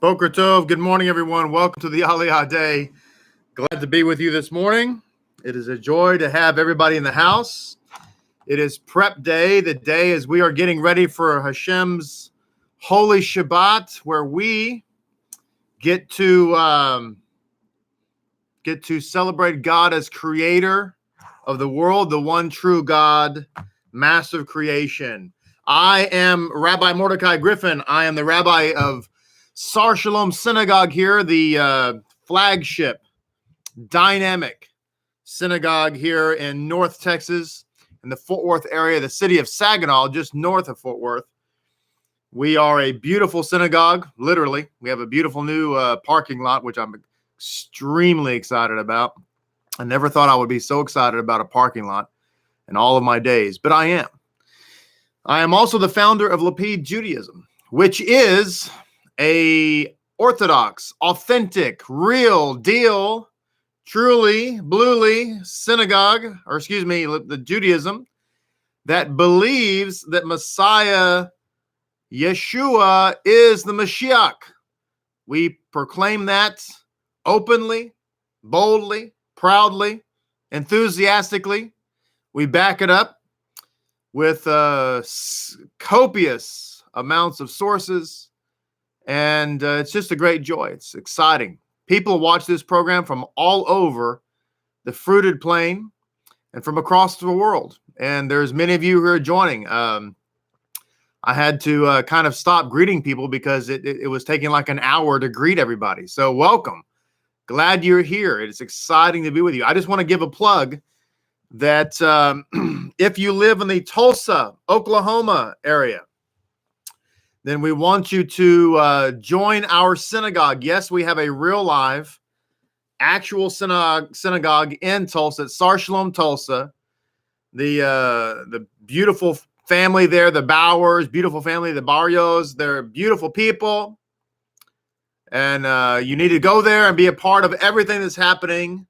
Boker Tov, good morning, everyone. Welcome to the Aliyah Day. Glad to be with you this morning. It is a joy to have everybody in the house. It is prep day, the day as we are getting ready for Hashem's holy Shabbat, where we get to celebrate God as creator of the world, the one true God, massive creation. I am Rabbi Mordecai Griffin. I am the rabbi of Sar Shalom Synagogue here, the flagship, dynamic synagogue here in North Texas, in the Fort Worth area, the city of Saginaw, just north of Fort Worth. We are a beautiful synagogue, literally. We have a beautiful new parking lot, which I'm extremely excited about. I never thought I would be so excited about a parking lot in all of my days, but I am. I am also the founder of Lapid Judaism, which is a Orthodox, authentic, real deal, truly, bluely synagogue, the Judaism that believes that Messiah Yeshua is the Mashiach. We proclaim that openly, boldly, proudly, enthusiastically. We back it up with copious amounts of sources. And it's just a great joy. It's exciting. People watch this program from all over the fruited plain and from across the world. And there's many of you who are joining. I had to kind of stop greeting people because it was taking like an hour to greet everybody. So welcome. Glad you're here. It's exciting to be with you. I just want to give a plug that if you live in the Tulsa, Oklahoma area, then we want you to join our synagogue. Yes, we have a real live, actual synagogue in Tulsa, at Sar Shalom Tulsa. The beautiful family there, the Bowers, beautiful family, the Barrios, they're beautiful people. And you need to go there and be a part of everything that's happening.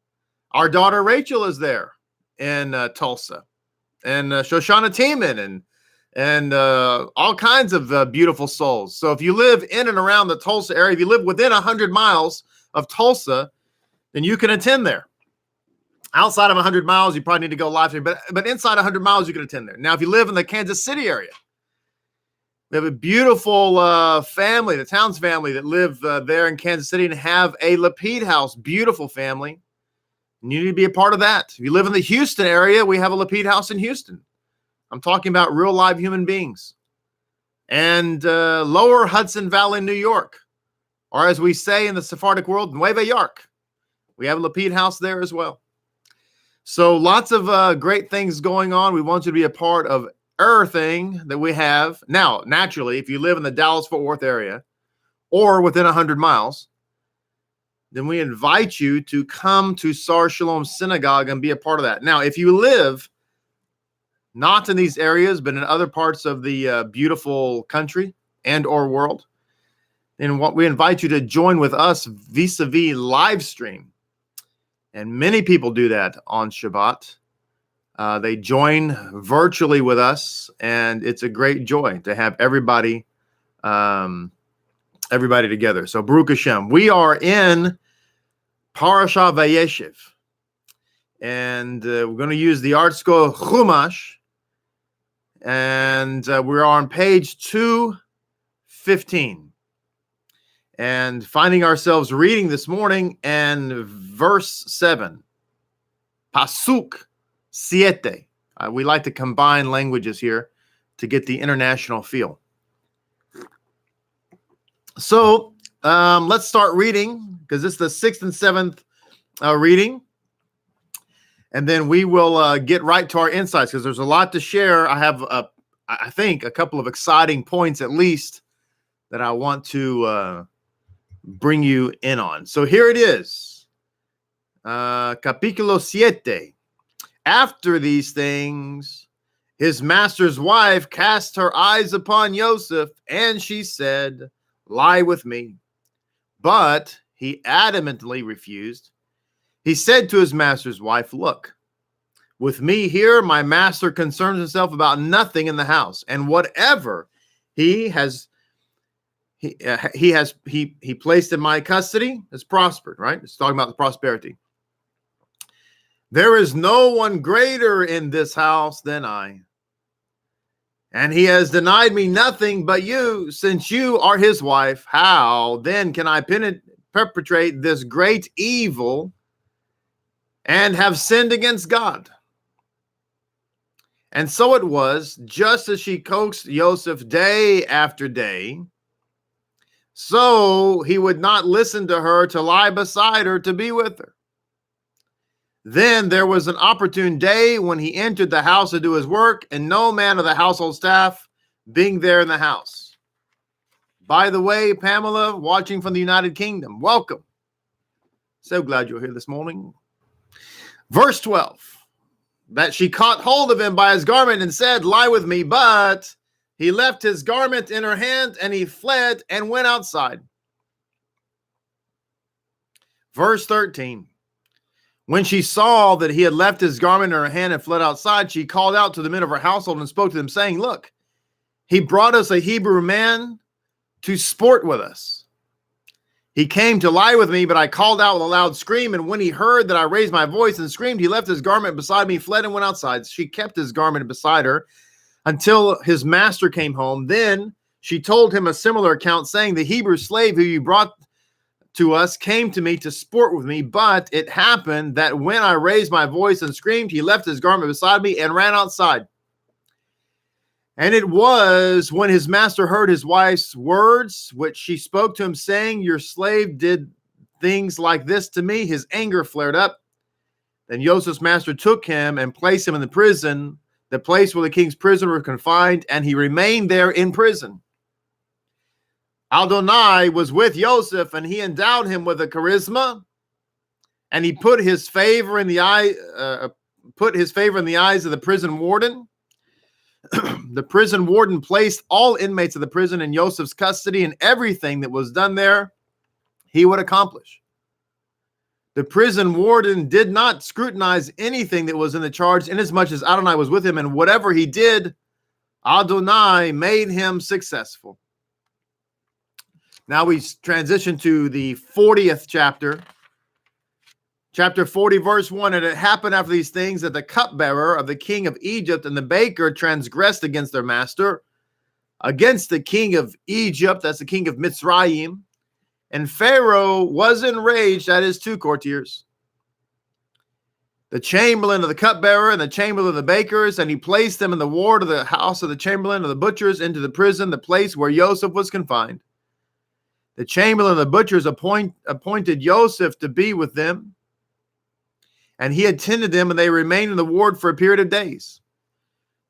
Our daughter Rachel is there in Tulsa. And Shoshana Tiemann and all kinds of beautiful souls. So if you live in and around the Tulsa area, if you live within 100 miles of Tulsa, then you can attend there. Outside of 100 miles, you probably need to go live stream, but inside 100 miles, you can attend there. Now, if you live in the Kansas City area, we have a beautiful family, the Towns family that live there in Kansas City and have a Lapid house, beautiful family. And you need to be a part of that. If you live in the Houston area, we have a Lapid house in Houston. I'm talking about real live human beings. And lower Hudson Valley, New York, or as we say in the Sephardic world, Nueva York. We have a Lapid house there as well. So lots of great things going on. We want you to be a part of everything that we have. Now, naturally, if you live in the Dallas-Fort Worth area or within 100 miles, then we invite you to come to Sar Shalom Synagogue and be a part of that. Now, if you live not in these areas, but in other parts of the beautiful country and or world, then we invite you to join with us vis-a-vis live stream. And many people do that on Shabbat. They join virtually with us, and it's a great joy to have everybody together. So Baruch Hashem. We are in parasha Vayeishev, and we're going to use the ArtScroll Chumash, and we're on page 215. And finding ourselves reading this morning and verse 7, Pasuk siete. We like to combine languages here to get the international feel. So let's start reading, because it's the 6th and 7th reading. And then we will get right to our insights, because there's a lot to share. I have, I think, a couple of exciting points at least that I want to bring you in on. So here it is. Capítulo 7. After these things, his master's wife cast her eyes upon Joseph, and she said, "Lie with me." But he adamantly refused. He said to his master's wife, "Look, with me here, my master concerns himself about nothing in the house, and whatever he he placed in my custody has prospered, right? It's talking about the prosperity. There is no one greater in this house than I. And he has denied me nothing but you, since you are his wife. How then can I perpetrate this great evil and have sinned against God? And so it was, just as she coaxed Joseph day after day, so he would not listen to her to lie beside her to be with her. Then there was an opportune day when he entered the house to do his work, and no man of the household staff being there in the house. By the way, Pamela, watching from the United Kingdom, welcome. So glad you're here this morning. Verse 12, that she caught hold of him by his garment and said, lie with me, but he left his garment in her hand and he fled and went outside. Verse 13, when she saw that he had left his garment in her hand and fled outside, she called out to the men of her household and spoke to them, saying, look, he brought us a Hebrew man to sport with us. He came to lie with me, but I called out with a loud scream, and when he heard that I raised my voice and screamed, he left his garment beside me, fled, and went outside. She kept his garment beside her until his master came home. Then she told him a similar account, saying, the Hebrew slave who you brought to us came to me to sport with me, but it happened that when I raised my voice and screamed, he left his garment beside me and ran outside. And it was when his master heard his wife's words, which she spoke to him, saying, your slave did things like this to me, his anger flared up. Then Joseph's master took him and placed him in the prison, the place where the king's prisoners were confined, and he remained there in prison. Adonai was with Joseph, and he endowed him with a charisma, and he put his favor in the eyes of the prison warden. The prison warden placed all inmates of the prison in Joseph's custody, and everything that was done there he would accomplish. The prison warden did not scrutinize anything that was in the charge, inasmuch as Adonai was with him, and whatever he did, Adonai made him successful. Now we transition to the 40th chapter. Chapter 40, verse 1, and it happened after these things that the cupbearer of the king of Egypt and the baker transgressed against their master, against the king of Egypt, that's the king of Mitzrayim, and Pharaoh was enraged at his two courtiers, the chamberlain of the cupbearer and the chamberlain of the bakers, and he placed them in the ward of the house of the chamberlain of the butchers into the prison, the place where Joseph was confined. The chamberlain of the butchers appointed Joseph to be with them, and he attended them, and they remained in the ward for a period of days.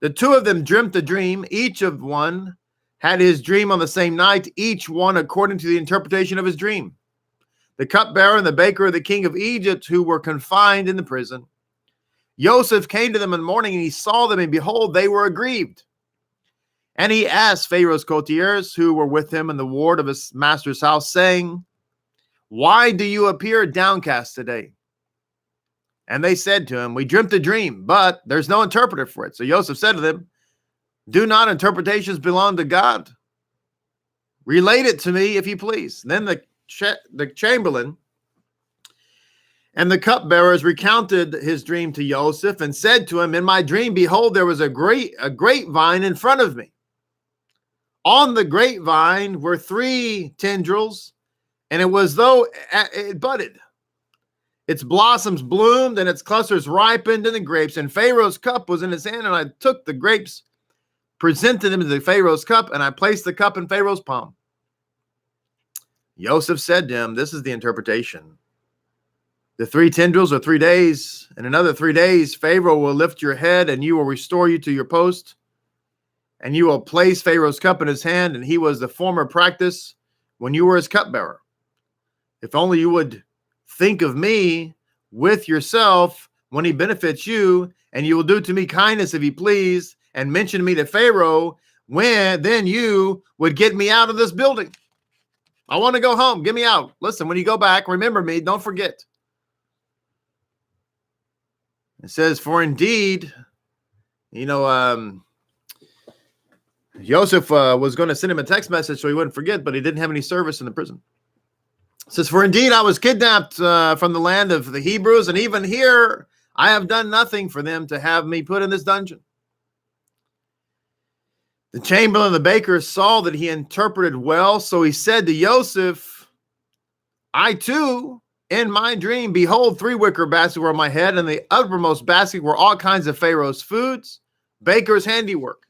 The two of them dreamt a dream. Each of one had his dream on the same night, each one according to the interpretation of his dream. The cupbearer and the baker of the king of Egypt, who were confined in the prison. Joseph came to them in the morning, and he saw them, and behold, they were aggrieved. And he asked Pharaoh's courtiers who were with him in the ward of his master's house, saying, why do you appear downcast today? And they said to him, we dreamt a dream, but there's no interpreter for it. So Joseph said to them, do not interpretations belong to God? Relate it to me, if you please. Then the chamberlain and the cupbearers recounted his dream to Joseph and said to him, in my dream, behold, there was a grapevine in front of me. On the grapevine were 3 tendrils, and it was though it budded. Its blossoms bloomed, and its clusters ripened in the grapes, and Pharaoh's cup was in his hand, and I took the grapes, presented them to the Pharaoh's cup, and I placed the cup in Pharaoh's palm. Joseph said to him, this is the interpretation. The 3 tendrils are 3 days. In another 3 days, Pharaoh will lift your head, and you will restore you to your post. And you will place Pharaoh's cup in his hand, and he was the former practice when you were his cupbearer. If only you would think of me with yourself when he benefits you, and you will do to me kindness if you please, and mention me to Pharaoh, then you would get me out of this building. I want to go home. Get me out. Listen, when you go back, remember me. Don't forget. It says, for indeed, Joseph was going to send him a text message so he wouldn't forget, but he didn't have any service in the prison. It says, for indeed I was kidnapped from the land of the Hebrews, and even here I have done nothing for them to have me put in this dungeon. The chamberlain and the baker saw that he interpreted well, so he said to Joseph, I too, in my dream, behold, 3 wicker baskets were on my head, and the uppermost basket were all kinds of Pharaoh's foods, baker's handiwork.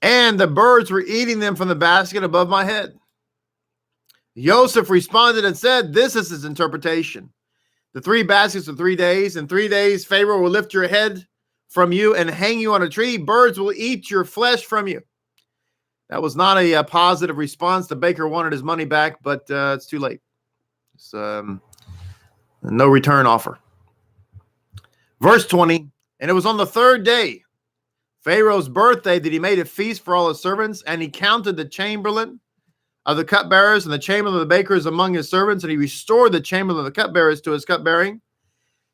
And the birds were eating them from the basket above my head. Joseph responded and said, this is his interpretation. The 3 baskets of 3 days. In 3 days, Pharaoh will lift your head from you and hang you on a tree. Birds will eat your flesh from you. That was not a positive response. The baker wanted his money back, but it's too late. It's no return offer. Verse 20, and it was on the 3rd day, Pharaoh's birthday, that he made a feast for all his servants, and he counted the chamberlain of the cupbearers and the chamberlain of the bakers among his servants, and he restored the chamberlain of the cupbearers to his cupbearing,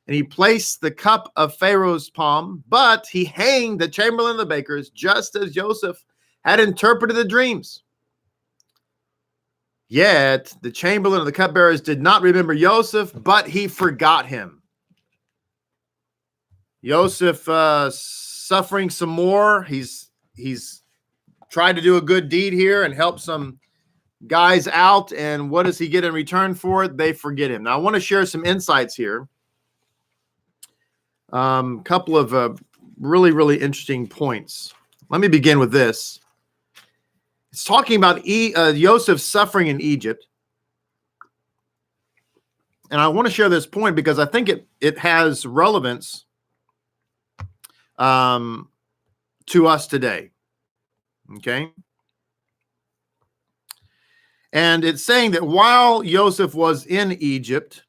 and he placed the cup of Pharaoh's palm, but he hanged the chamberlain of the bakers, just as Joseph had interpreted the dreams. Yet the chamberlain of the cupbearers did not remember Joseph, but he forgot him. Joseph suffering some more. He's tried to do a good deed here and help some guys out, and what does he get in return for it? They forget him. Now I want to share some insights here. Couple of really interesting points. Let me begin with this. It's talking about Joseph's suffering in Egypt. And I want to share this point because I think it has relevance to us today. Okay? And it's saying that while Joseph was in Egypt,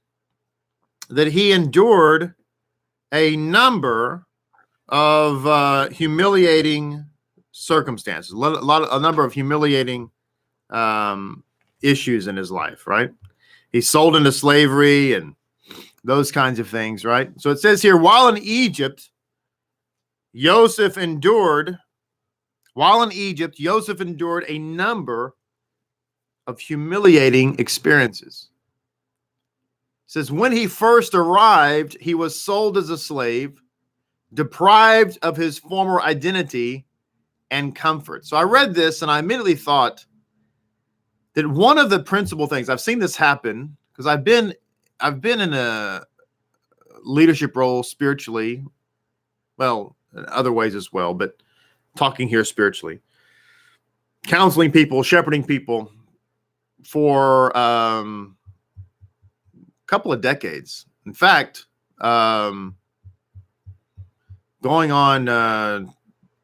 that he endured a number of humiliating circumstances, a number of humiliating issues in his life, right? He's sold into slavery and those kinds of things, right? So it says here, while in Egypt, Joseph endured a number of humiliating experiences. It says, when he first arrived, he was sold as a slave, deprived of his former identity and comfort. So I read this and I immediately thought that one of the principal things, I've seen this happen because I've been in a leadership role spiritually, well, in other ways as well, but talking here spiritually, counseling people, shepherding people for a couple of decades. In fact, going on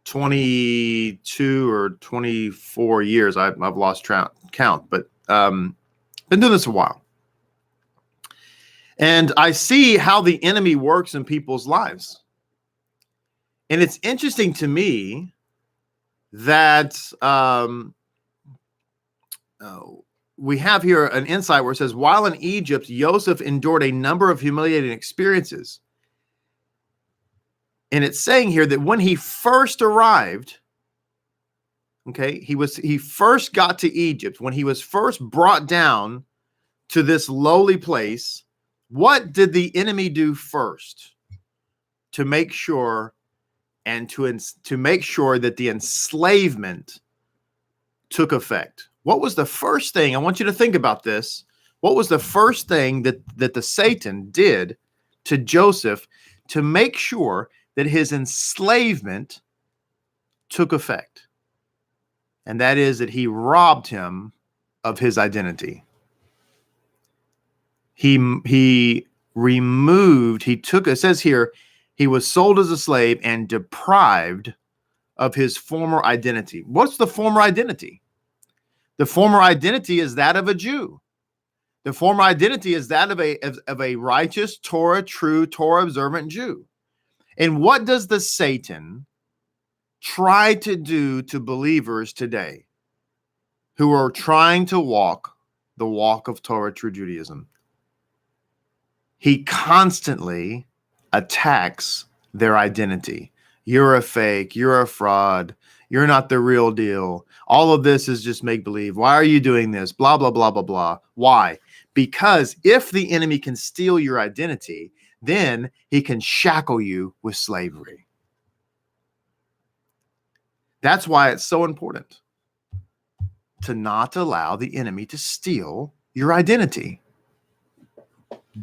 22 or 24 years. I've lost count, but been doing this a while. And I see how the enemy works in people's lives. And it's interesting to me that we have here an insight where it says, while in Egypt, Joseph endured a number of humiliating experiences. And it's saying here that when he first arrived, okay, he first got to Egypt, when he was first brought down to this lowly place, what did the enemy do first to make sure and to make sure that the enslavement took effect? What was the first thing? I want you to think about this. What was the first thing that the Satan did to Joseph to make sure that his enslavement took effect? And that is that he robbed him of his identity. He took, it says here, he was sold as a slave and deprived of his former identity. What's the former identity? The former identity is that of a Jew. The former identity is that of a righteous, true Torah observant Jew. And what does the Satan try to do to believers today who are trying to walk the walk of Torah, true Judaism? He constantly attacks their identity. You're a fake. You're a fraud. You're not the real deal. All of this is just make believe. Why are you doing this? Blah, blah, blah, blah, blah. Why? Because if the enemy can steal your identity, then he can shackle you with slavery. That's why it's so important to not allow the enemy to steal your identity.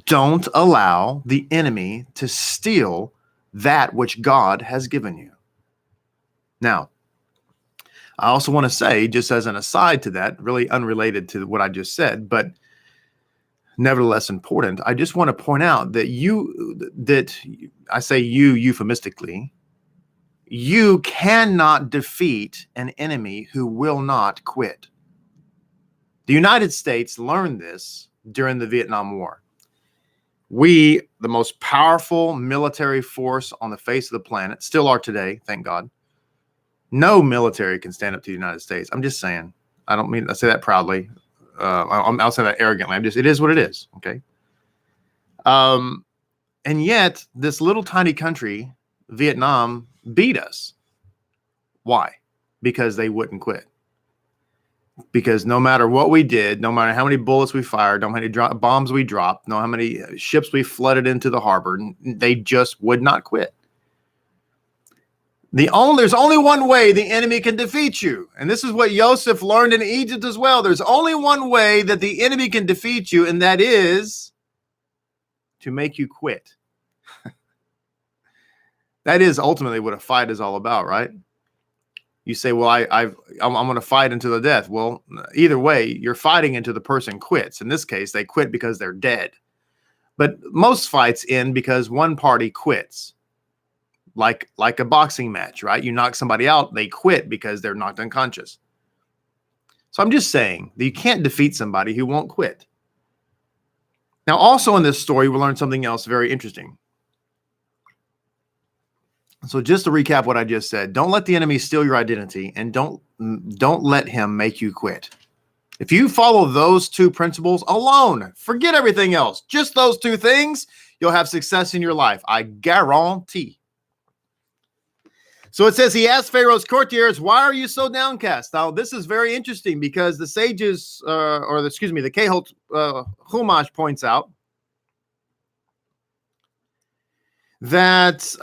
Don't allow the enemy to steal that which God has given you. Now, I also want to say, just as an aside to that, really unrelated to what I just said, but nevertheless important, I just want to point out that I say you euphemistically, you cannot defeat an enemy who will not quit. The United States learned this during the Vietnam War. We, the most powerful military force on the face of the planet, still are today, thank God. No military can stand up to the United States. I'm just saying. I don't mean to say that proudly. I'll say that arrogantly. It is what it is. Okay. And yet, this little tiny country, Vietnam, beat us. Why? Because they wouldn't quit. Because no matter what we did, no matter how many bullets we fired, no matter how many bombs we dropped, no how many ships we flooded into the harbor, they just would not quit. There's only one way the enemy can defeat you. And this is what Joseph learned in Egypt as well. There's only one way that the enemy can defeat you, and that is to make you quit. That is ultimately what a fight is all about, right? You say, well, I'm going to fight until the death. Well, either way, you're fighting until the person quits. In this case, they quit because they're dead. But most fights end because one party quits. Like a boxing match, right? You knock somebody out, they quit because they're knocked unconscious. So I'm just saying that you can't defeat somebody who won't quit. Now, also in this story, we learned something else very interesting. So just to recap what I just said, don't let the enemy steal your identity, and don't let him make you quit. If you follow those two principles alone, forget everything else, just those two things, you'll have success in your life. I guarantee. So it says, he asked Pharaoh's courtiers, why are you so downcast? Now, this is very interesting because the sages, the Kehot Chumash points out that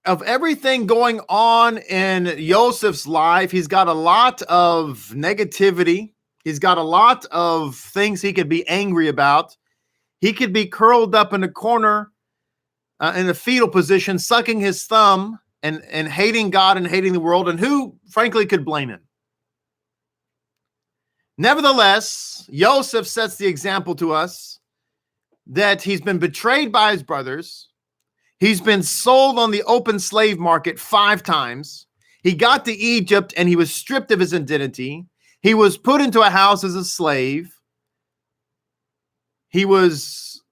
of everything going on in Joseph's life, he's got a lot of negativity. He's got a lot of things he could be angry about. He could be curled up in a corner in a fetal position, sucking his thumb and hating God and hating the world. And who, frankly, could blame him? Nevertheless, Joseph sets the example to us that he's been betrayed by his brothers. He's been sold on the open slave market 5 times. He got to Egypt and he was stripped of his identity. He was put into a house as a slave. He was,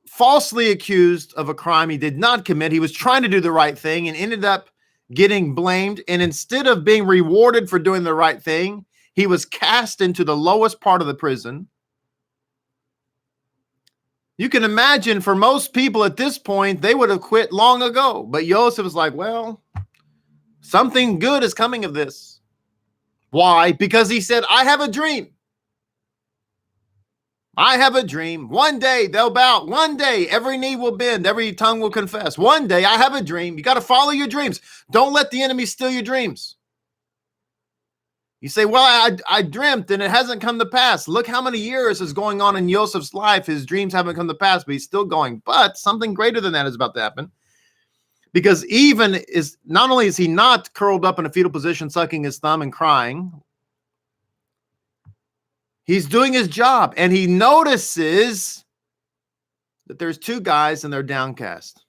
falsely accused of a crime he did not commit. He was trying to do the right thing and ended up getting blamed. And instead of being rewarded for doing the right thing, he was cast into the lowest part of the prison. You can imagine for most people at this point, they would have quit long ago. But Joseph was like, well, something good is coming of this. Why? Because he said, I have a dream. I have a dream. One day they'll bow. One day every knee will bend. Every tongue will confess. One day I have a dream. You got to follow your dreams. Don't let the enemy steal your dreams. You say, well, I dreamt and it hasn't come to pass. Look how many years is going on in Joseph's life. His dreams haven't come to pass, but he's still going. But something greater than that is about to happen. Because not only is he not curled up in a fetal position, sucking his thumb and crying, he's doing his job, and he notices that there's 2 guys and they're downcast.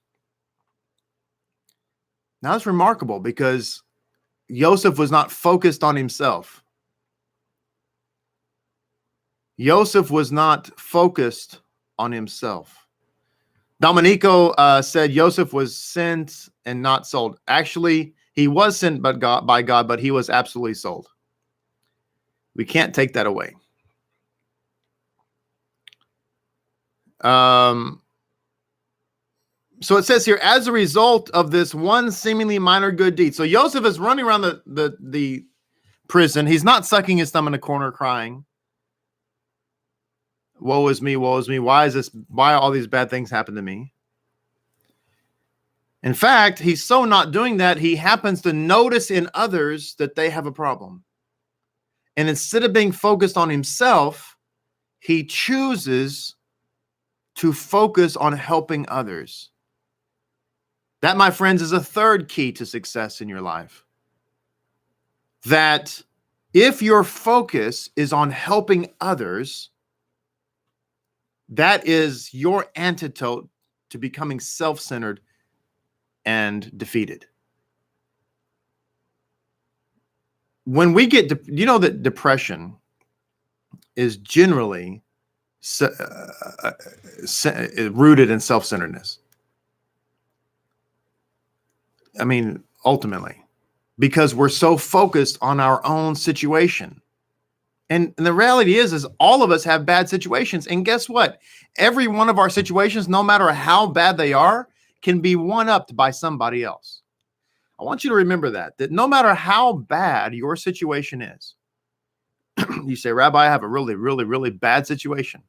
Now it's remarkable because Joseph was not focused on himself. Joseph was not focused on himself. Domenico said Joseph was sent and not sold. Actually, he was sent by God, but he was absolutely sold. We can't take that away. So it says here, as a result of this one seemingly minor good deed. So Joseph is running around the prison. He's not sucking his thumb in a corner crying, woe is me, woe is me. Why all these bad things happen to me? In fact, he's so not doing that, he happens to notice in others that they have a problem. And instead of being focused on himself, he chooses to focus on helping others. That, my friends, is a third key to success in your life. That if your focus is on helping others, that is your antidote to becoming self-centered and defeated. When we get, you know that depression is generally rooted in self-centeredness. I mean, ultimately, because we're so focused on our own situation. And the reality is all of us have bad situations. And guess what? Every one of our situations, no matter how bad they are, can be one-upped by somebody else. I want you to remember that no matter how bad your situation is, you say, Rabbi, I have a really, really, really bad situation.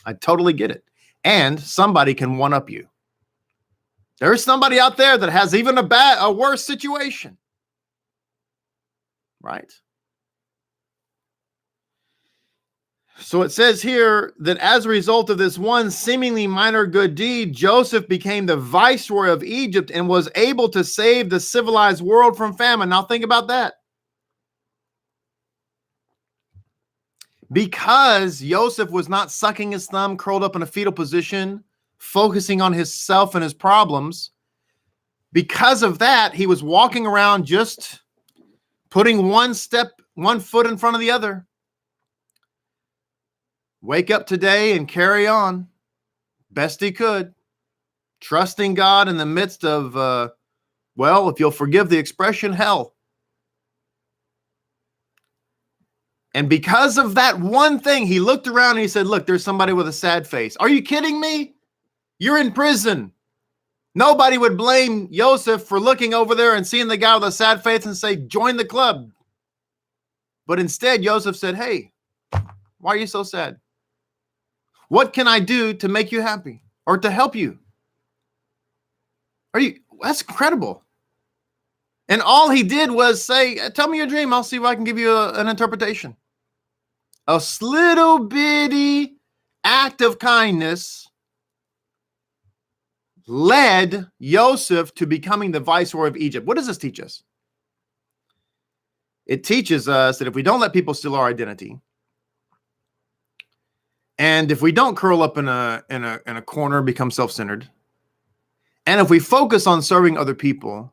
I totally get it. And somebody can one-up you. There's somebody out there that has even a worse situation. Right? So it says here that as a result of this one seemingly minor good deed, Joseph became the viceroy of Egypt and was able to save the civilized world from famine. Now think about that. Because Joseph was not sucking his thumb, curled up in a fetal position, focusing on himself and his problems, because of that, he was walking around just putting one foot in front of the other. Wake up today and carry on best he could, trusting God in the midst of, well, if you'll forgive the expression, hell. And because of that one thing, he looked around and he said, look, there's somebody with a sad face. Are you kidding me? You're in prison. Nobody would blame Joseph for looking over there and seeing the guy with a sad face and say, join the club. But instead, Joseph said, hey, why are you so sad? What can I do to make you happy or to help you? That's incredible. And all he did was say, tell me your dream. I'll see if I can give you an interpretation. A little bitty act of kindness led Joseph to becoming the viceroy of Egypt. What does this teach us? It teaches us that if we don't let people steal our identity, and if we don't curl up in a corner, become self-centered, and if we focus on serving other people,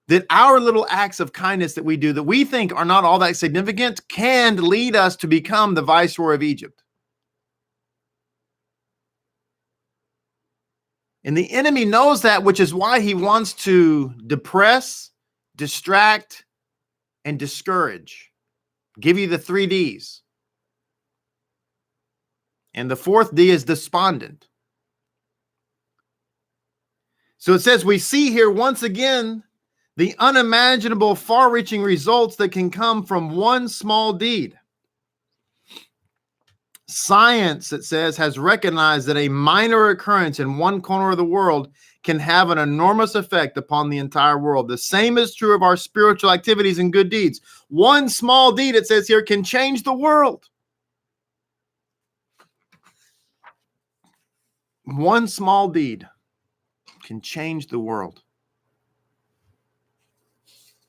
that our little acts of kindness that we do that we think are not all that significant can lead us to become the viceroy of Egypt. And the enemy knows that, which is why he wants to depress, distract, and discourage. Give you the 3 Ds. And the 4th D is despondent. So it says we see here once again the unimaginable, far-reaching results that can come from one small deed. Science, it says, has recognized that a minor occurrence in one corner of the world can have an enormous effect upon the entire world. The same is true of our spiritual activities and good deeds. One small deed, it says here, can change the world. One small deed can change the world.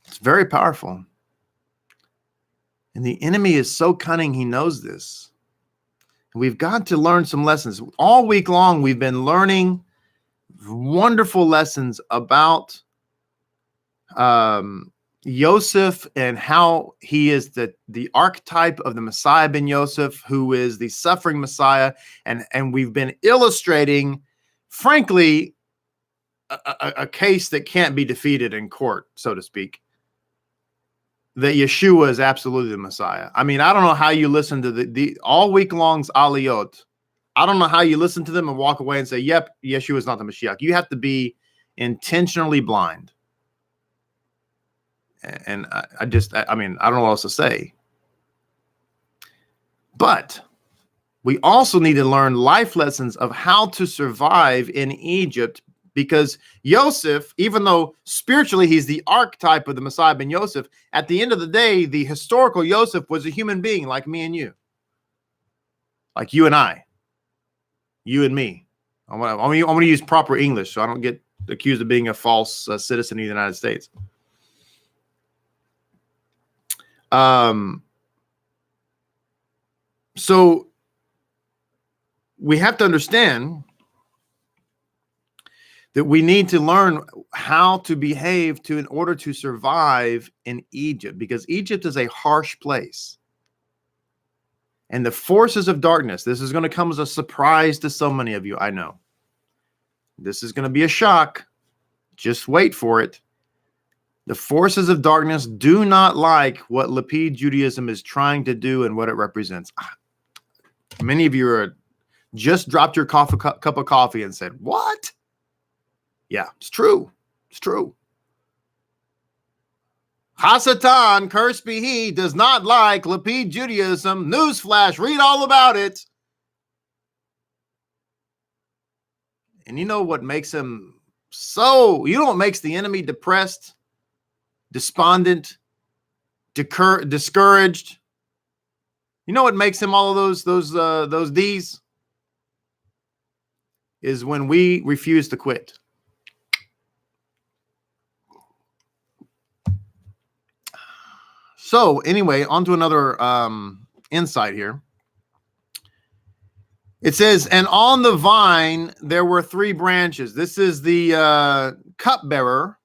It's very powerful. And the enemy is so cunning, he knows this. We've got to learn some lessons. All week long, we've been learning wonderful lessons about Joseph and how he is the archetype of the Messiah ben Yosef, who is the suffering Messiah. And we've been illustrating, frankly, a case that can't be defeated in court, so to speak. That Yeshua is absolutely the Messiah. I mean, I don't know how you listen to the all week long's Aliyot I don't know how you listen to them and walk away and say, yep, Yeshua is not the Mashiach. You have to be intentionally blind. And I don't know what else to say. But we also need to learn life lessons of how to survive in Egypt, because Yosef, even though spiritually he's the archetype of the Messiah ben Yosef, at the end of the day, the historical Yosef was a human being like me and you. Like you and I. You and me. I'm going to use proper English so I don't get accused of being a false citizen of the United States. So we have to understand that we need to learn how to behave in order to survive in Egypt, because Egypt is a harsh place. And the forces of darkness, this is going to come as a surprise to so many of you, I know. This is going to be a shock. Just wait for it. The forces of darkness do not like what Lapid Judaism is trying to do and what it represents. Many of you just dropped your cup of coffee and said, what? Yeah, it's true. It's true. Hasatan, cursed be he, does not like Lapid Judaism. Newsflash, read all about it. And you know what makes him you know what makes the enemy depressed, despondent, discouraged? You know what makes him all of those D's? Is when we refuse to quit. So anyway, on to another insight here. It says, and on the vine there were 3 branches. This is the cupbearer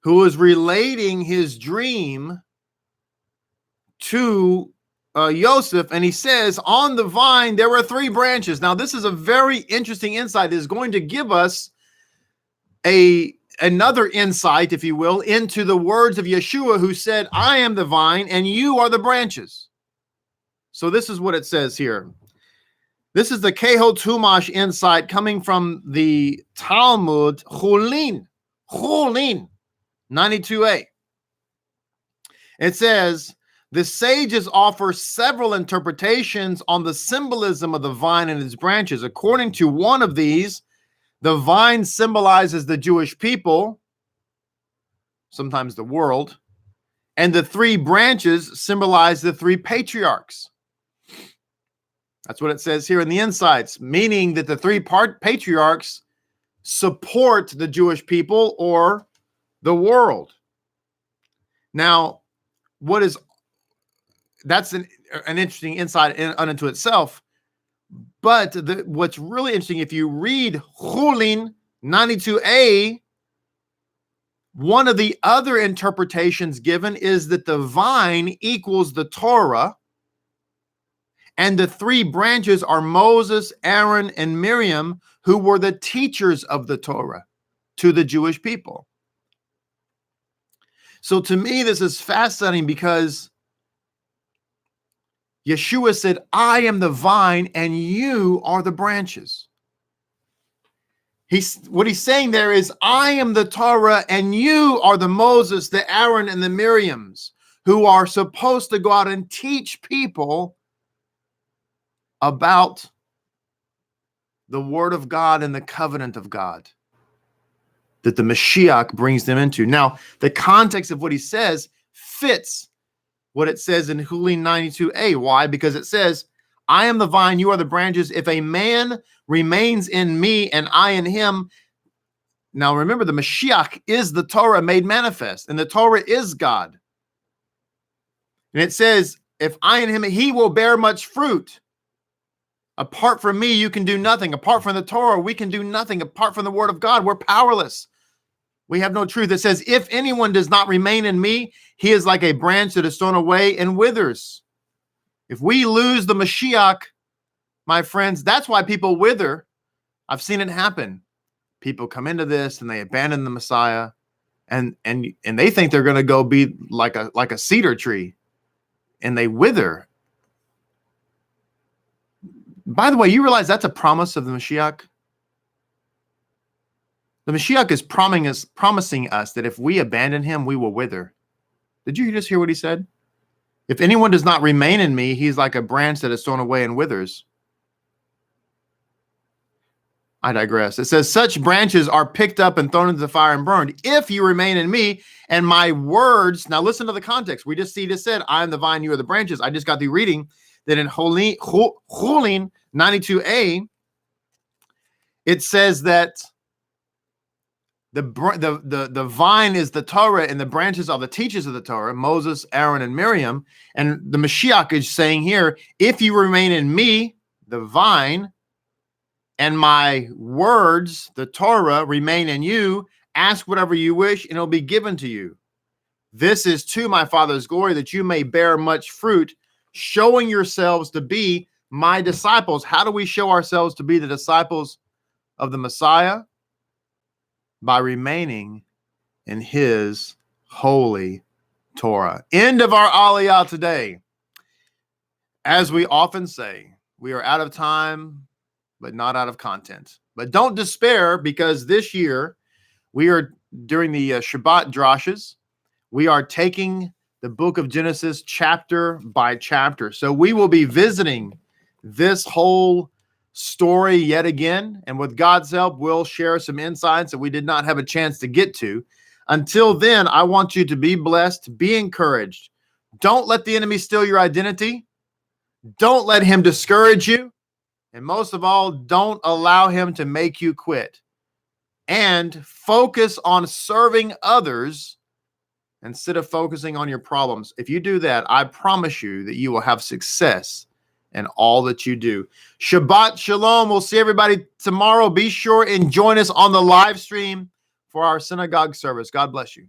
who was relating his dream to Yosef, and he says, on the vine there were 3 branches. Now, this is a very interesting insight. It is going to give us another insight, if you will, into the words of Yeshua, who said, I am the vine and you are the branches. So this is what it says here. This is the Kehot Humash insight coming from the Talmud, Chulin 92a. It says, the sages offer several interpretations on the symbolism of the vine and its branches. According to one of these, the vine symbolizes the Jewish people, sometimes the world, and the 3 branches symbolize the 3 patriarchs. That's what it says here in the insights, meaning that the 3 patriarchs support the Jewish people or the world. Now, that's an interesting insight unto itself. But what's really interesting, if you read Chulin 92a, one of the other interpretations given is that the vine equals the Torah, and the 3 branches are Moses, Aaron, and Miriam, who were the teachers of the Torah to the Jewish people. So to me, this is fascinating because Yeshua said, I am the vine and you are the branches. What he's saying there is, I am the Torah and you are the Moses, the Aaron, and the Miriams, who are supposed to go out and teach people about the word of God and the covenant of God that the Mashiach brings them into. Now, the context of what he says fits what it says in Chulin 92a. Why? Because it says, I am the vine, you are the branches. If a man remains in me and I in him. Now remember, the Mashiach is the Torah made manifest, and the Torah is God. And it says, if I in him, he will bear much fruit. Apart from me, you can do nothing. Apart from the Torah, we can do nothing. Apart from the word of God, we're powerless. We have no truth. It says, if anyone does not remain in me, he is like a branch that is thrown away and withers. If we lose the Mashiach, my friends, that's why people wither. I've seen it happen. People come into this and they abandon the Messiah, and they think they're going to go be like a cedar tree, and they wither. By the way, you realize that's a promise of the Mashiach? The Mashiach is promising us that if we abandon him, we will wither. Did you just hear what he said? If anyone does not remain in me, he's like a branch that is thrown away and withers. I digress. It says, such branches are picked up and thrown into the fire and burned. If you remain in me and my words, now listen to the context. We just said, I am the vine, you are the branches. I just got through reading that in Chulin 92a, it says that the vine is the Torah and the branches are the teachers of the Torah, Moses, Aaron, and Miriam. And the Mashiach is saying here, if you remain in me, the vine, and my words, the Torah, remain in you, ask whatever you wish, and it'll be given to you. This is to my Father's glory, that you may bear much fruit, showing yourselves to be my disciples. How do we show ourselves to be the disciples of the Messiah? By remaining in his holy Torah. End of our Aliyah today. As we often say, we are out of time, but not out of content. But don't despair, because this year we are, during the Shabbat drashes, we are taking the book of Genesis chapter by chapter. So we will be visiting this whole story yet again. And with God's help, we'll share some insights that we did not have a chance to get to. Until then, I want you to be blessed, be encouraged. Don't let the enemy steal your identity. Don't let him discourage you. And most of all, don't allow him to make you quit. And focus on serving others instead of focusing on your problems. If you do that, I promise you that you will have success in all that you do. Shabbat Shalom. We'll see everybody tomorrow. Be sure and join us on the live stream for our synagogue service. God bless you.